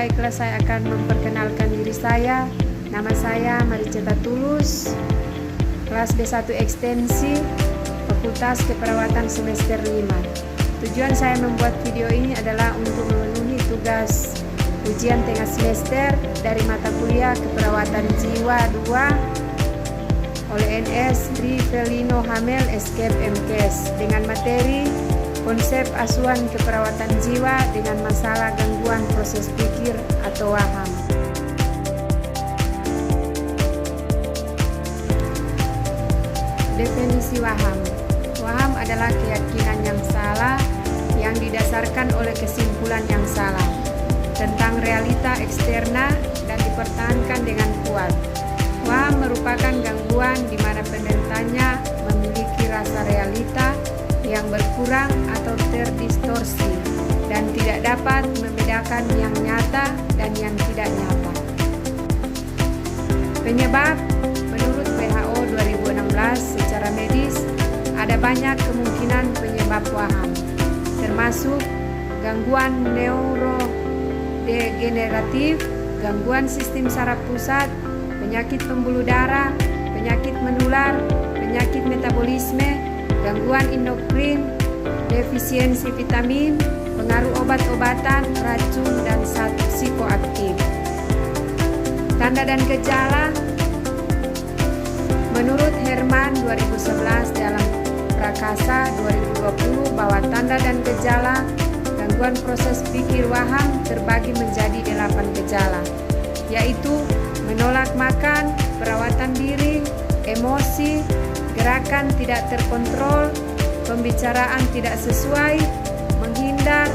baiklah saya akan memperkenalkan diri saya. Nama saya Mariceta Tulus, kelas D1 Ekstensi, Fakultas Keperawatan semester 5. Tujuan saya membuat video ini adalah untuk memenuhi tugas ujian tengah semester dari mata kuliah Keperawatan Jiwa 2 oleh NS Rivelino Hamel Escape MKes dengan materi konsep asuhan keperawatan jiwa dengan masalah gangguan proses pikir atau WAHAM. Definisi WAHAM. WAHAM adalah keyakinan yang salah yang didasarkan oleh kesimpulan yang salah tentang realita eksterna dan dipertahankan dengan kuat. WAHAM merupakan gangguan di mana penderitanya memiliki rasa realita yang berkurang atau terdistorsi dan tidak dapat membedakan yang nyata dan yang tidak nyata. Penyebab menurut WHO 2016 secara medis ada banyak kemungkinan penyebab WAHAM, termasuk gangguan neurodegeneratif, gangguan sistem saraf pusat, penyakit pembuluh darah, penyakit menular, penyakit metabolisme, gangguan endokrin, defisiensi vitamin, pengaruh obat-obatan, racun, dan zat psikoaktif. Tanda dan gejala. Menurut Herman 2011 dalam Prakasa 2020 bahwa tanda dan gejala gangguan proses pikir WAHAM terbagi menjadi 8 gejala, yaitu menolak makan, perawatan diri, emosi, gerakan tidak terkontrol, pembicaraan tidak sesuai, menghindar,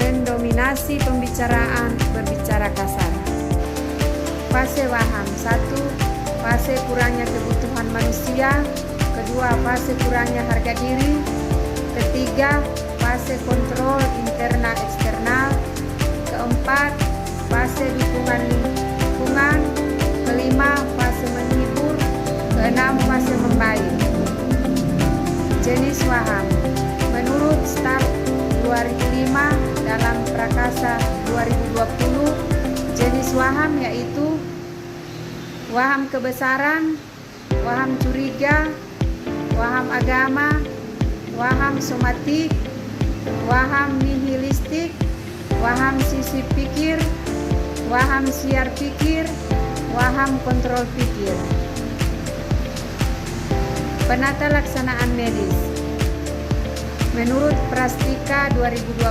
mendominasi pembicaraan, berbicara kasar. Fase WAHAM. 1. Fase kurangnya kebutuhan manusia. 2. Fase kurangnya harga diri. 3. Fase kontrol internal eksternal. 4. Fase dukungan lingkungan. 5. Fase menghibur. 6. Fase membaik. Jenis WAHAM. Menurut START 2005 dalam Prakasa 2020, jenis WAHAM yaitu WAHAM kebesaran, WAHAM curiga, WAHAM agama, WAHAM somatik, WAHAM nihilistik, WAHAM sisi pikir, WAHAM siar pikir, WAHAM kontrol pikir. Penata laksanaan medis. Menurut Prastika 2020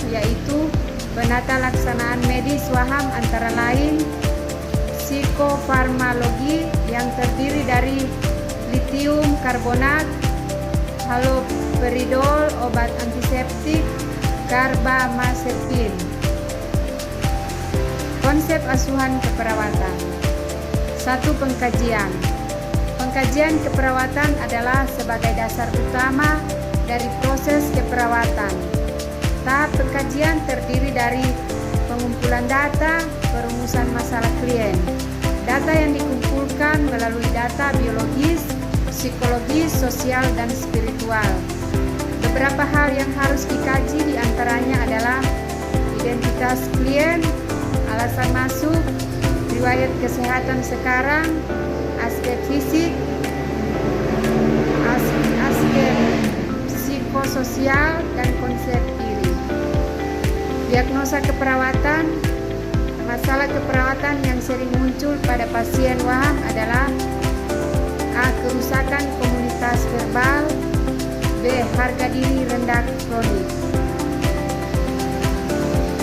yaitu penata laksanaan medis WAHAM antara lain psikofarmakologi yang terdiri dari litium karbonat, haloperidol, obat antiseptik, karbamazepin. Konsep asuhan keperawatan. 1. Pengkajian. Pengkajian keperawatan adalah sebagai dasar utama dari proses keperawatan. Tahap pengkajian terdiri dari pengumpulan data, perumusan masalah klien. Data yang dikumpulkan melalui data biologis, psikologis, sosial, dan spiritual. Beberapa hal yang harus dikaji diantaranya adalah identitas klien, alasan masuk, riwayat kesehatan sekarang, aspek fisik, aspek psikososial, dan konsep diri. Diagnosa keperawatan. Masalah keperawatan yang sering muncul pada pasien WAHAM adalah A. Kerusakan komunitas verbal, B. Harga diri rendah kronik.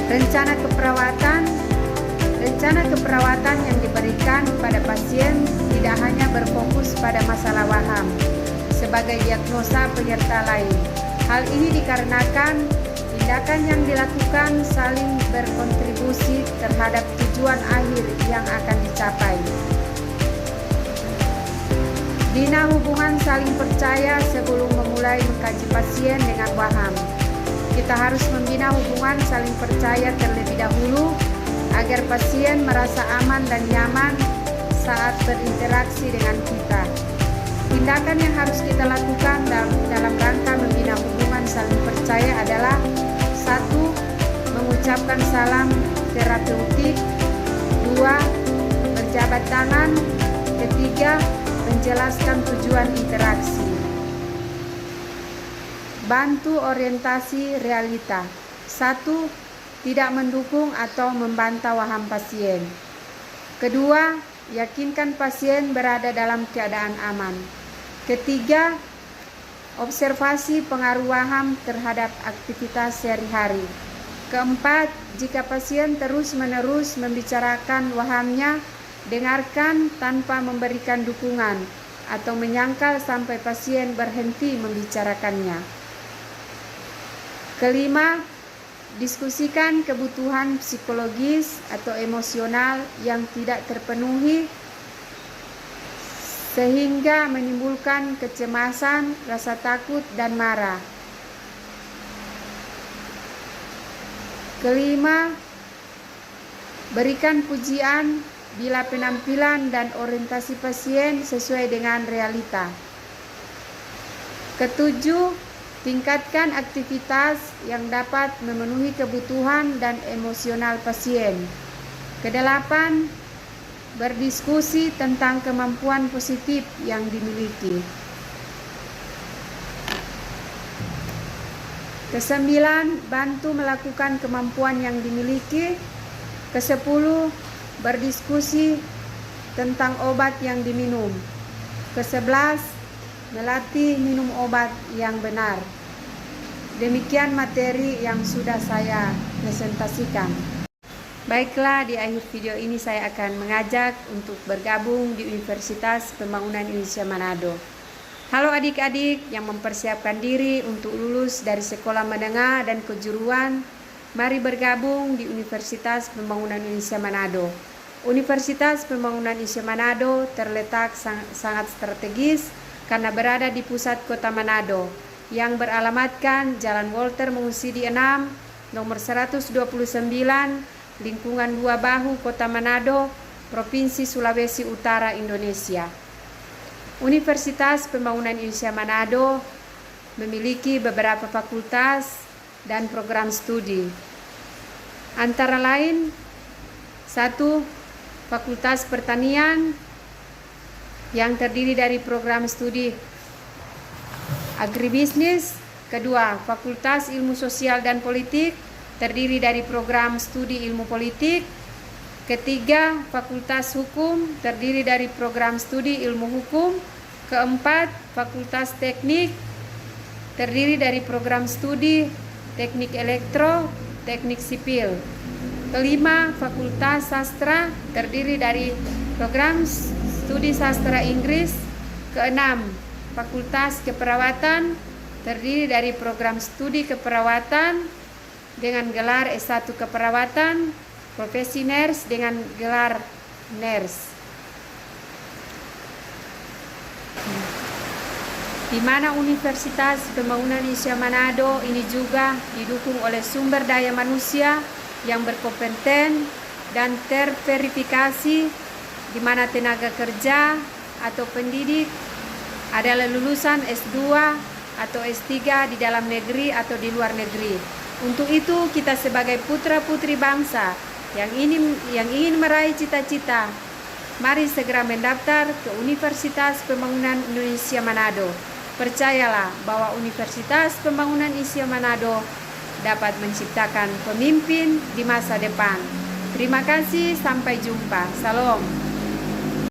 Rencana keperawatan. Rencana keperawatan yang diberikan pada pasien tidak hanya berfokus pada masalah WAHAM sebagai diagnosa penyerta lain. Hal ini dikarenakan tindakan yang dilakukan saling berkontribusi terhadap tujuan akhir yang akan dicapai. Bina hubungan saling percaya sebelum memulai mengkaji pasien dengan WAHAM. Kita harus membina hubungan saling percaya terlebih dahulu agar pasien merasa aman dan nyaman saat berinteraksi dengan kita. Tindakan yang harus kita lakukan dalam rangka membina hubungan saling percaya adalah 1. Mengucapkan salam terapeutik. 2. Berjabat tangan. Ketiga, menjelaskan tujuan interaksi. Bantu orientasi realita. 1. Tidak mendukung atau membantah waham pasien. Kedua, yakinkan pasien berada dalam keadaan aman. Ketiga, observasi pengaruh waham terhadap aktivitas sehari-hari. Keempat, jika pasien terus-menerus membicarakan wahamnya, dengarkan tanpa memberikan dukungan atau menyangkal sampai pasien berhenti membicarakannya. Kelima, diskusikan kebutuhan psikologis atau emosional yang tidak terpenuhi sehingga menimbulkan kecemasan, rasa takut, dan marah. Kelima, berikan pujian bila penampilan dan orientasi pasien sesuai dengan realita. Ketujuh, tingkatkan aktivitas yang dapat memenuhi kebutuhan dan emosional pasien. Kedelapan, berdiskusi tentang kemampuan positif yang dimiliki. Kesembilan, bantu melakukan kemampuan yang dimiliki. Kesepuluh, berdiskusi tentang obat yang diminum. Kesebelas, melatih minum obat yang benar. Demikian materi yang sudah saya presentasikan. Baiklah, di akhir video ini saya akan mengajak untuk bergabung di Universitas Pembangunan Indonesia Manado. Halo adik-adik yang mempersiapkan diri untuk lulus dari sekolah menengah dan kejuruan, mari bergabung di Universitas Pembangunan Indonesia Manado. Universitas Pembangunan Indonesia Manado terletak sangat strategis karena berada di pusat kota Manado yang beralamatkan Jalan Walter Mengusidi 6, nomor 129, lingkungan 2 Bahu, Kota Manado, Provinsi Sulawesi Utara, Indonesia. Universitas Pembangunan Indonesia Manado memiliki beberapa fakultas dan program studi. Antara lain, 1. Fakultas Pertanian yang terdiri dari program studi agribisnis. Kedua, Fakultas Ilmu Sosial dan Politik terdiri dari program studi ilmu politik. Ketiga, Fakultas Hukum terdiri dari program studi ilmu hukum. Keempat, Fakultas Teknik terdiri dari program studi teknik elektro, teknik sipil. Kelima, Fakultas Sastra terdiri dari program studi sastra Inggris. Keenam, Fakultas Keperawatan terdiri dari program studi keperawatan dengan gelar S1 Keperawatan, profesi nurse dengan gelar nurse. Di mana Universitas Pembangunan Indonesia Manado ini juga didukung oleh sumber daya manusia yang berkompeten dan terverifikasi, di mana tenaga kerja atau pendidik adalah lulusan S2 atau S3 di dalam negeri atau di luar negeri. Untuk itu, kita sebagai putra-putri bangsa yang ingin meraih cita-cita, mari segera mendaftar ke Universitas Pembangunan Indonesia Manado. Percayalah bahwa Universitas Pembangunan Indonesia Manado dapat menciptakan pemimpin di masa depan. Terima kasih, sampai jumpa. Salam.